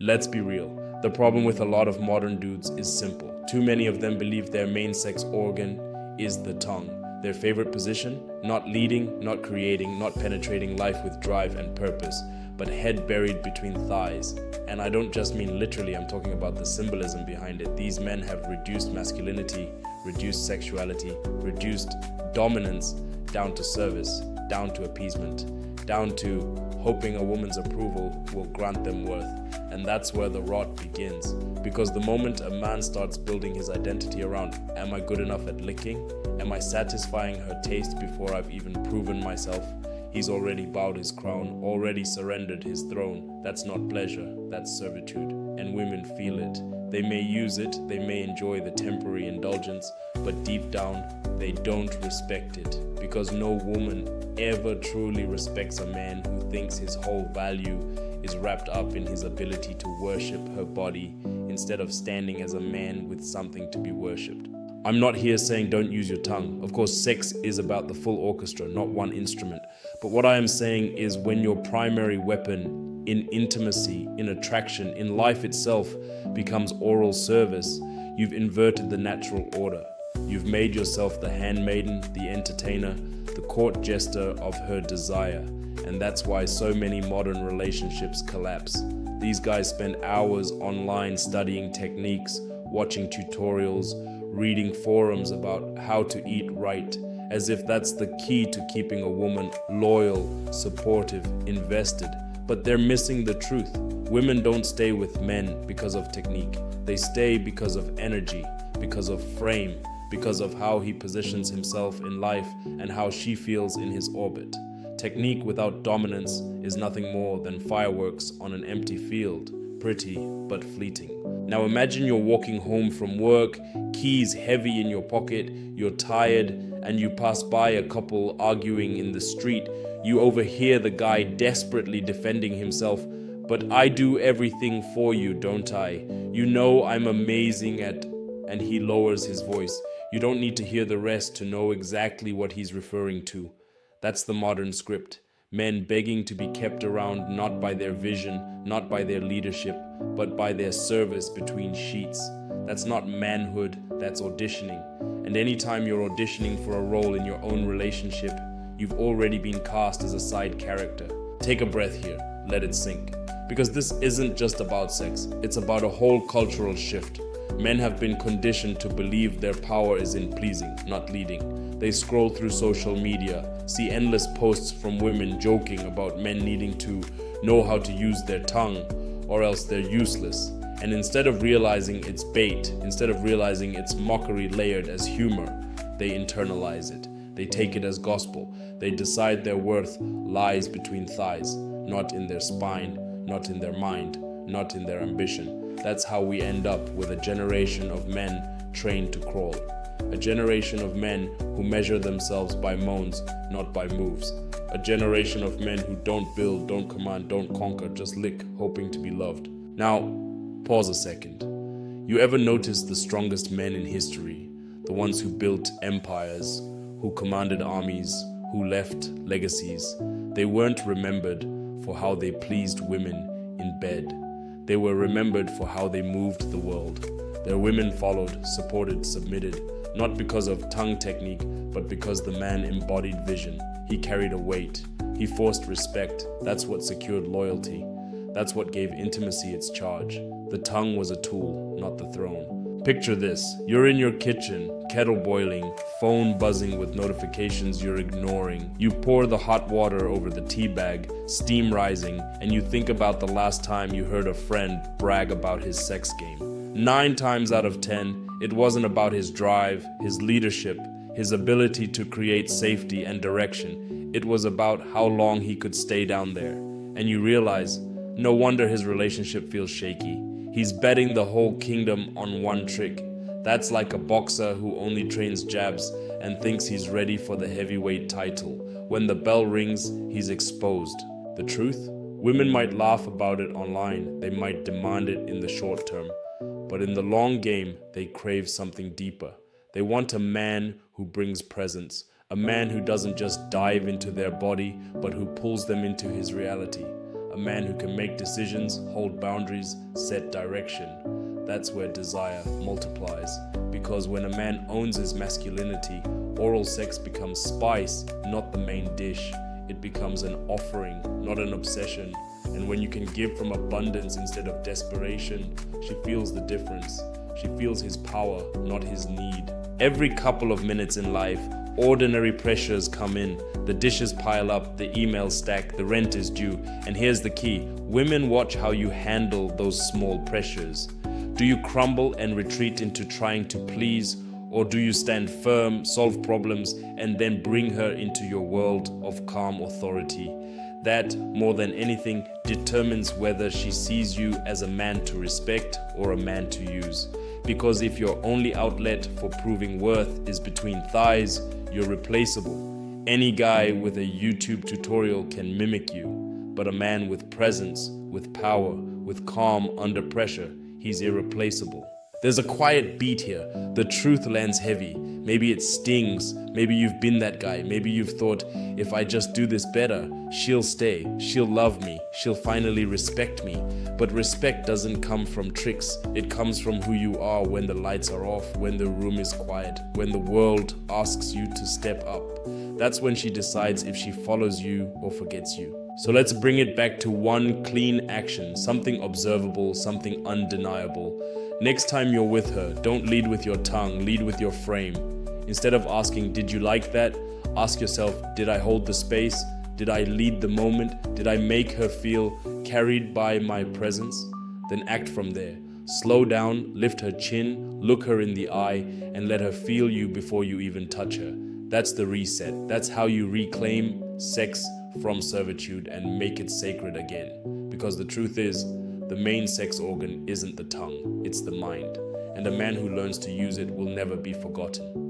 Let's be real. The problem with a lot of modern dudes is simple. Too many of them believe their main sex organ is the tongue. Their favorite position? Not leading, not creating, not penetrating life with drive and purpose, but head buried between thighs. And I don't just mean literally, I'm talking about the symbolism behind it. These men have reduced masculinity, reduced sexuality, reduced dominance down to service, down to appeasement, down to hoping a woman's approval will grant them worth. And that's where the rot begins. Because the moment a man starts building his identity around, am I good enough at licking? Am I satisfying her taste before I've even proven myself? He's already bowed his crown, already surrendered his throne. That's not pleasure, that's servitude. And women feel it. They may use it, they may enjoy the temporary indulgence, but deep down, they don't respect it. Because no woman ever truly respects a man who thinks his whole value is wrapped up in his ability to worship her body instead of standing as a man with something to be worshipped. I'm not here saying don't use your tongue. Of course, sex is about the full orchestra, not one instrument. But what I am saying is when your primary weapon in intimacy, in attraction, in life itself becomes oral service, you've inverted the natural order. You've made yourself the handmaiden, the entertainer, the court jester of her desire. And that's why so many modern relationships collapse. These guys spend hours online studying techniques, watching tutorials, reading forums about how to eat right, as if that's the key to keeping a woman loyal, supportive, invested. But they're missing the truth. Women don't stay with men because of technique. They stay because of energy, because of frame, because of how he positions himself in life and how she feels in his orbit. Technique without dominance is nothing more than fireworks on an empty field, pretty but fleeting. Now imagine you're walking home from work, keys heavy in your pocket, you're tired, and you pass by a couple arguing in the street. You overhear the guy desperately defending himself, "But I do everything for you, don't I? You know I'm amazing at..." And he lowers his voice. You don't need to hear the rest to know exactly what he's referring to. That's the modern script. Men begging to be kept around not by their vision, not by their leadership, but by their service between sheets. That's not manhood, that's auditioning. And anytime you're auditioning for a role in your own relationship, you've already been cast as a side character. Take a breath here, let it sink. Because this isn't just about sex, it's about a whole cultural shift. Men have been conditioned to believe their power is in pleasing, not leading. They scroll through social media, see endless posts from women joking about men needing to know how to use their tongue, or else they're useless. And instead of realizing it's bait, instead of realizing it's mockery layered as humor, they internalize it. They take it as gospel. They decide their worth lies between thighs, not in their spine, not in their mind, not in their ambition. That's how we end up with a generation of men trained to crawl. A generation of men who measure themselves by moans, not by moves. A generation of men who don't build, don't command, don't conquer, just lick, hoping to be loved. Now, pause a second. You ever notice the strongest men in history? The ones who built empires, who commanded armies, who left legacies. They weren't remembered for how they pleased women in bed. They were remembered for how they moved the world. Their women followed, supported, submitted, not because of tongue technique, but because the man embodied vision. He carried a weight. He forced respect. That's what secured loyalty. That's what gave intimacy its charge. The tongue was a tool, not the throne. Picture this. You're in your kitchen, kettle boiling, phone buzzing with notifications you're ignoring. You pour the hot water over the tea bag, steam rising, and you think about the last time you heard a friend brag about his sex game. 9 times out of 10, it wasn't about his drive, his leadership, his ability to create safety and direction. It was about how long he could stay down there. And you realize, no wonder his relationship feels shaky. He's betting the whole kingdom on one trick. That's like a boxer who only trains jabs and thinks he's ready for the heavyweight title. When the bell rings, he's exposed. The truth? Women might laugh about it online. They might demand it in the short term. But in the long game, they crave something deeper. They want a man who brings presence. A man who doesn't just dive into their body, but who pulls them into his reality. a man who can make decisions, hold boundaries, set direction. That's where desire multiplies. Because when a man owns his masculinity, oral sex becomes spice, not the main dish. It becomes an offering, not an obsession. And when you can give from abundance instead of desperation, she feels the difference. She feels his power, not his need. Every couple of minutes in life, ordinary pressures come in. The dishes pile up, the emails stack, the rent is due. And here's the key: women watch how you handle those small pressures. Do you crumble and retreat into trying to please? Or do you stand firm, solve problems, and then bring her into your world of calm authority? That, more than anything, determines whether she sees you as a man to respect or a man to use. Because if your only outlet for proving worth is between thighs, you're replaceable. Any guy with a YouTube tutorial can mimic you, but a man with presence, with power, with calm under pressure, he's irreplaceable. There's a quiet beat here. The truth lands heavy. Maybe it stings. Maybe you've been that guy. Maybe you've thought, if I just do this better, she'll stay, she'll love me, she'll finally respect me. But respect doesn't come from tricks. It comes from who you are when the lights are off, when the room is quiet, when the world asks you to step up. That's when she decides if she follows you or forgets you. So let's bring it back to one clean action, something observable, something undeniable. Next time you're with her, don't lead with your tongue, lead with your frame. Instead of asking, did you like that? Ask yourself, did I hold the space? Did I lead the moment? Did I make her feel carried by my presence? Then act from there. Slow down, lift her chin, look her in the eye, and let her feel you before you even touch her. That's the reset. That's how you reclaim sex from servitude and make it sacred again. Because the truth is, the main sex organ isn't the tongue, it's the mind. And a man who learns to use it will never be forgotten.